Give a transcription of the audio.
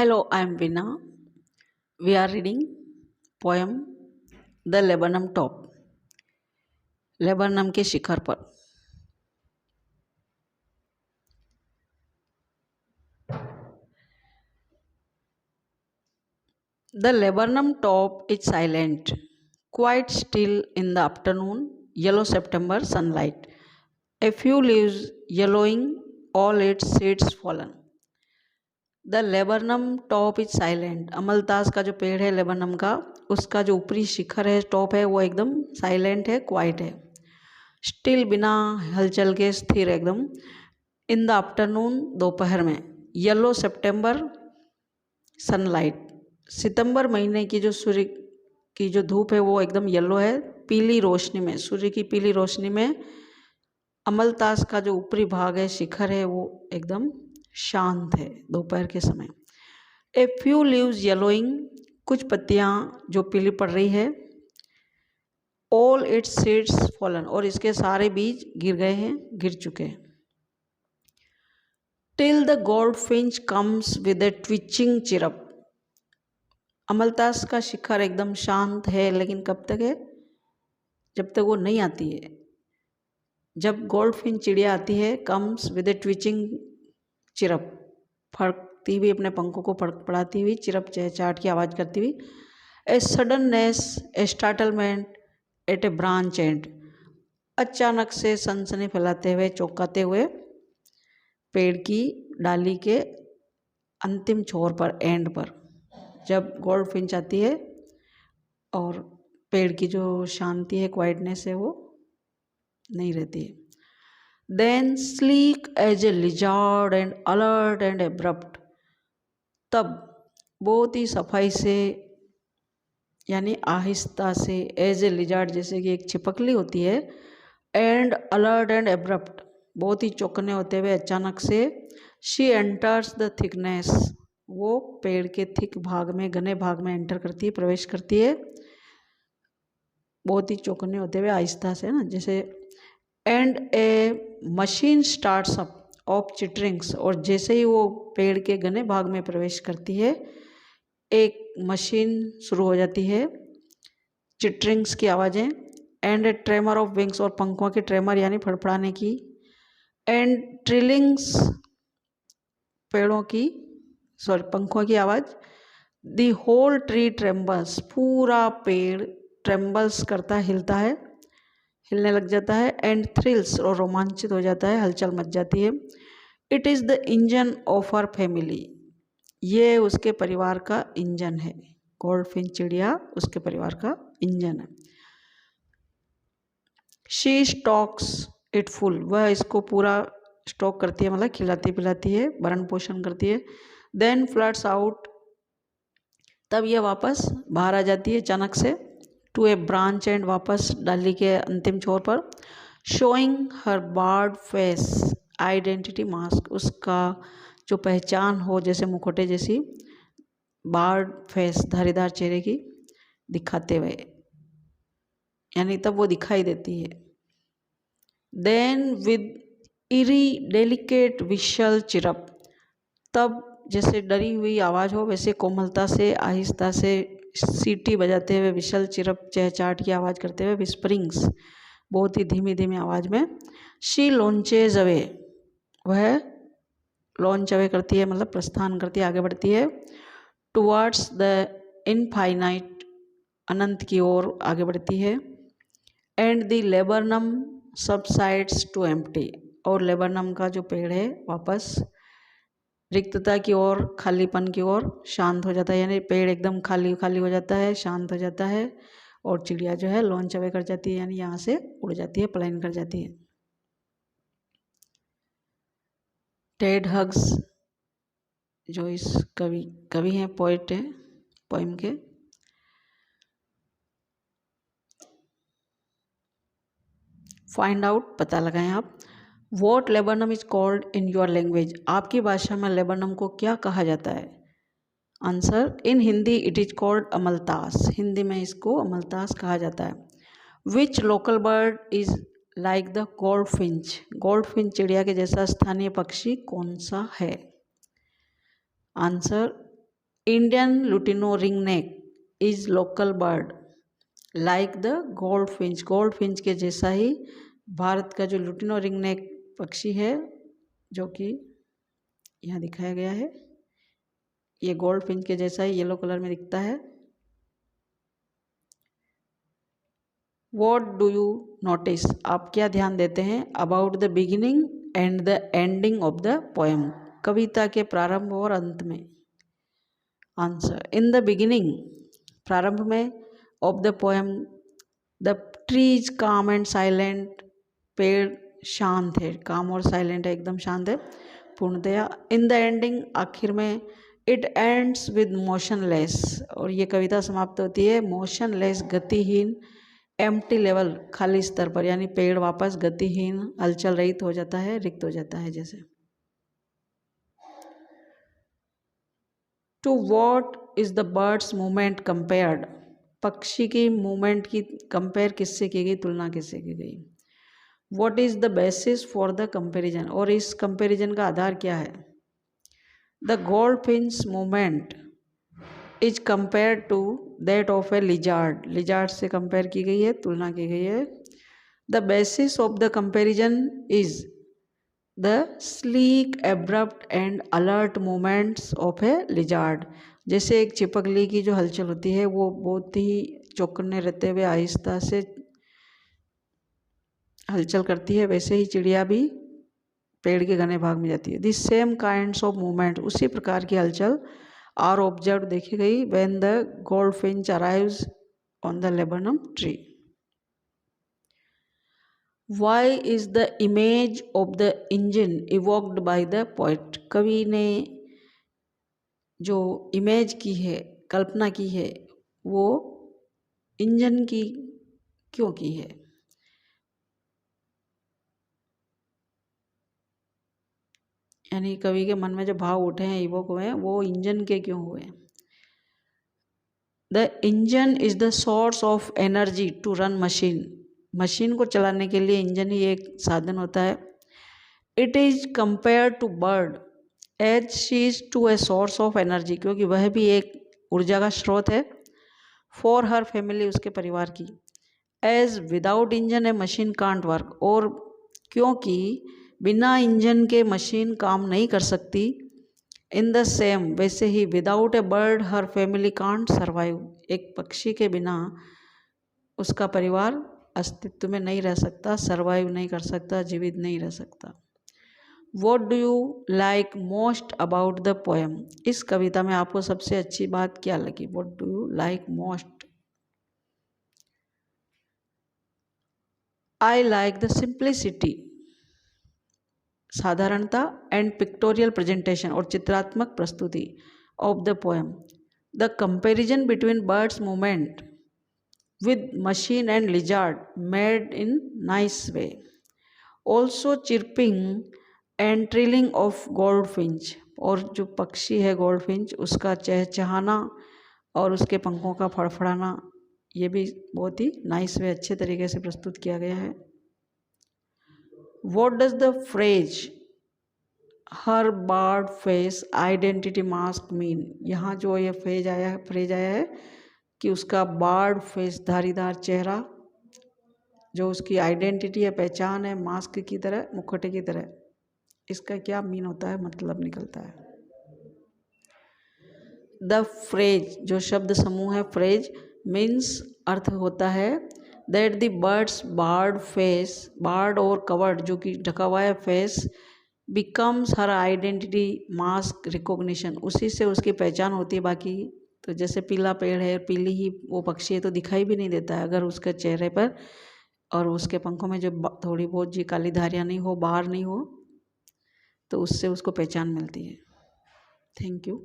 Hello, I am Vina. We are reading poem The Lebanon Top. Laburnum के शिखर पर। The Lebanon top is silent, quite still in the afternoon, yellow September sunlight. A few leaves yellowing, all its seeds fallen. The laburnum top is silent. अमलतास का जो पेड़ है laburnum का, उसका जो ऊपरी शिखर है, टॉप है, वो एकदम साइलेंट है, क्वाइट है, स्टिल, बिना हलचल के स्थिर एकदम। इन द आफ्टरनून, दोपहर में। येलो सितंबर सनलाइट, सितंबर महीने की जो सूर्य की जो धूप है वो एकदम येलो है, पीली रोशनी में, सूर्य की पीली रोशनी में अमलतास का जो ऊपरी भाग है, शिखर है, वो एकदम शांत है दोपहर के समय। ए फ्यू लीव्स येलोइंग, कुछ पत्तियां जो पीली पड़ रही है। ऑल इट्स सीड्स फॉलन, और इसके सारे बीज गिर गए हैं, गिर चुके हैं। Till the goldfinch comes with a twitching chirp, अमलतास का शिखर एकदम शांत है, लेकिन कब तक है? जब तक वो नहीं आती है। जब गोल्डफिंच चिड़िया आती है, comes with a twitching chirp, फड़कती हुई, अपने पंखों को फड़फड़ाती हुई, चिरप चहचहाट की आवाज़ करती हुई। A suddenness, a startlement at a branch and, अचानक से सनसनी फैलाते हुए, चौंकाते हुए, पेड़ की डाली के अंतिम छोर पर, एंड पर, जब गोल्डफिंच आती है और पेड़ की जो शांति है, क्वाइटनेस है, वो नहीं रहती है। Then sleek as a lizard and alert and abrupt, तब बहुत ही सफाई से, यानी आहिस्ता से, एज ए लिजार्ड, जैसे कि एक छिपकली होती है, एंड अलर्ट एंड एब्रप्ट, बहुत ही चौकने होते हुए, अचानक से। शी एंटर्स द थिकनेस, वो पेड़ के थिक भाग में, घने भाग में एंटर करती है, प्रवेश करती है, बहुत ही चौकने होते हुए, आहिस्ता से ना, जैसे। And A machine starts up of चिटरिंग्स, और जैसे ही वो पेड़ के घने भाग में प्रवेश करती है, एक मशीन शुरू हो जाती है, चिटरिंग्स की आवाज़ें। And A tremor of wings, और पंखों के ट्रेमर यानी फड़फड़ाने की। एंड ट्रिलिंग्स, पेड़ों की, सॉरी, पंखों की आवाज़। द होल ट्री ट्रेम्बल्स, पूरा पेड़ ट्रेम्बल्स करता है, हिलता है, हिलने लग जाता है। एंड थ्रिल्स, और रोमांचित हो जाता है, हलचल मच जाती है। It is the engine of our family, ये उसके परिवार का इंजन है। गोल्डफिंच चिड़िया उसके परिवार का इंजन है। शी स्टॉक्स इट फुल, वह इसको पूरा स्टॉक करती है, मतलब खिलाती पिलाती है, भरण पोषण करती है। देन फ्लड्स आउट, तब यह वापस बाहर आ जाती है अचानक से। टू ए ब्रांच एंड, वापस डाली के अंतिम छोर पर। Showing her barred face identity mask, उसका जो पहचान हो, जैसे मुखौटे जैसी बार्ड फेस, धारीदार चेहरे की दिखाते हुए, यानी तब वो दिखाई देती है। Then with eri delicate we shall chirp, तब जैसे डरी हुई आवाज़ हो, वैसे कोमलता से, आहिस्ता से, सीटी बजाते हुए, विशल चिरप चहचहाट की आवाज़ करते हुए, विस्परिंग्स, बहुत ही धीमी धीमी आवाज़ में। शी लॉन्चेज अवे, वह लॉन्च अवे करती है, मतलब प्रस्थान करती है, आगे बढ़ती है। टुवर्ड्स द इनफाइनाइट, अनंत की ओर आगे बढ़ती है। And the laburnum subsides to empty, और लेबरनम का जो पेड़ है वापस रिक्तता की ओर, खालीपन की ओर शांत हो जाता है, यानी पेड़ एकदम खाली खाली हो जाता है, शांत हो जाता है, और चिड़िया जो है लॉन्च अवे कर जाती है, यानी यहाँ से उड़ जाती है, पलायन कर जाती है। टेड हग्स, जो इस कवि हैं, पोइट हैं, पोइम के। फाइंड आउट, पता लगाएं आप। What laburnum is called in your language, आपकी भाषा में लेबनम को क्या कहा जाता है? Answer, in Hindi it is called amaltas, Hindi में इसको अमलतास कहा जाता है। Which local bird is like the goldfinch, goldfinch चिड़िया के जैसा स्थानीय पक्षी कौन सा है? Answer, Indian lutino ringneck is local bird like the goldfinch. Goldfinch के जैसा ही भारत का जो लुटिनो रिंगनेक पक्षी है, जो कि यहाँ दिखाया गया है, ये गोल्डफिंच के जैसा ही येलो कलर में दिखता है। What do you notice? आप क्या ध्यान देते हैं? About the beginning and the ending of the poem. कविता के प्रारंभ और अंत में। आंसर, in the beginning, प्रारंभ में, of the poem, the tree is calm and silent. पेड़ शांत है, काम और साइलेंट है, एकदम शांत है पूर्णतया। इन द एंडिंग, आखिर में, इट एंड्स विद मोशनलेस, और ये कविता समाप्त होती है मोशनलेस, गतिहीन, एम्प्टी लेवल, खाली स्तर पर, यानी पेड़ वापस गतिहीन, हलचल रहित हो जाता है, रिक्त हो जाता है जैसे। To what is the bird's movement compared? पक्षी की मूवमेंट की कंपेयर किससे की गई, तुलना किससे की गई? What is the basis for the comparison, और इस कंपेरिजन का आधार क्या है? The goldfinch movement is compare to that of a lizard, lizard से कंपेयर की गई है, तुलना की गई है। The basis of the comparison is the sleek, abrupt and alert movements of a lizard. जैसे एक चिपकली की जो हलचल होती है वो बहुत ही चौकन्ने रहते हुए आहिस्ता से हलचल करती है, वैसे ही चिड़िया भी पेड़ के घने भाग में जाती है। This same kinds of movement, उसी प्रकार की हलचल आर ऑब्जर्व, देखी गई, when the goldfinch arrives on the laburnum tree. Why is the image of the engine evoked by the poet? कवि ने जो इमेज की है, कल्पना की है, वो इंजन की क्यों की है? यानी कवि के मन में जो भाव उठे हैं, इवोक हुए हैं, वो इंजन के क्यों हुए? The engine is the source of energy to run machine. Machine को चलाने के लिए इंजन ही एक साधन होता है। It is compare to bird as she is to a source of energy, क्योंकि वह भी एक ऊर्जा का स्रोत है। फॉर हर फैमिली, उसके परिवार की। As without engine a machine can't work, और क्योंकि बिना इंजन के मशीन काम नहीं कर सकती। इन द सेम, वैसे ही, without a bird her family can't survive, एक पक्षी के बिना उसका परिवार अस्तित्व में नहीं रह सकता, सर्वाइव नहीं कर सकता, जीवित नहीं रह सकता। What do you like most about the poem? इस कविता में आपको सबसे अच्छी बात क्या लगी? What do you like most? I like the simplicity, साधारणता, एंड पिक्टोरियल प्रेजेंटेशन, और चित्रात्मक प्रस्तुति, of the poem. The comparison between birds movement with machine and lizard made in nice way. Also chirping and trilling of goldfinch, और जो पक्षी है goldfinch, उसका चहचहाना और उसके पंखों का फड़फड़ाना, ये भी बहुत ही नाइस वे, अच्छे तरीके से प्रस्तुत किया गया है। What does the phrase her barred face identity mask mean? यहाँ जो ये फ्रेज आया है कि उसका बार्ड फेस, धारीदार चेहरा, जो उसकी आइडेंटिटी है, पहचान है, मास्क की तरह, मुखौटे की तरह, इसका क्या मीन होता है, मतलब निकलता है? द फ्रेज, जो शब्द समूह है फ्रेज, मीन्स, अर्थ होता है, that the bird's barred face, barred और कवर्ड, जो कि ढका हुआ है face, becomes her identity mask recognition, उसी से उसकी पहचान होती है। बाकी तो जैसे पीला पेड़ है, पीली ही वो पक्षी है, तो दिखाई भी नहीं देता है अगर उसके चेहरे पर और उसके पंखों में जो थोड़ी बहुत जी काली धारियाँ नहीं हो, बाहर नहीं हो, तो उससे उसको पहचान मिलती है। Thank you.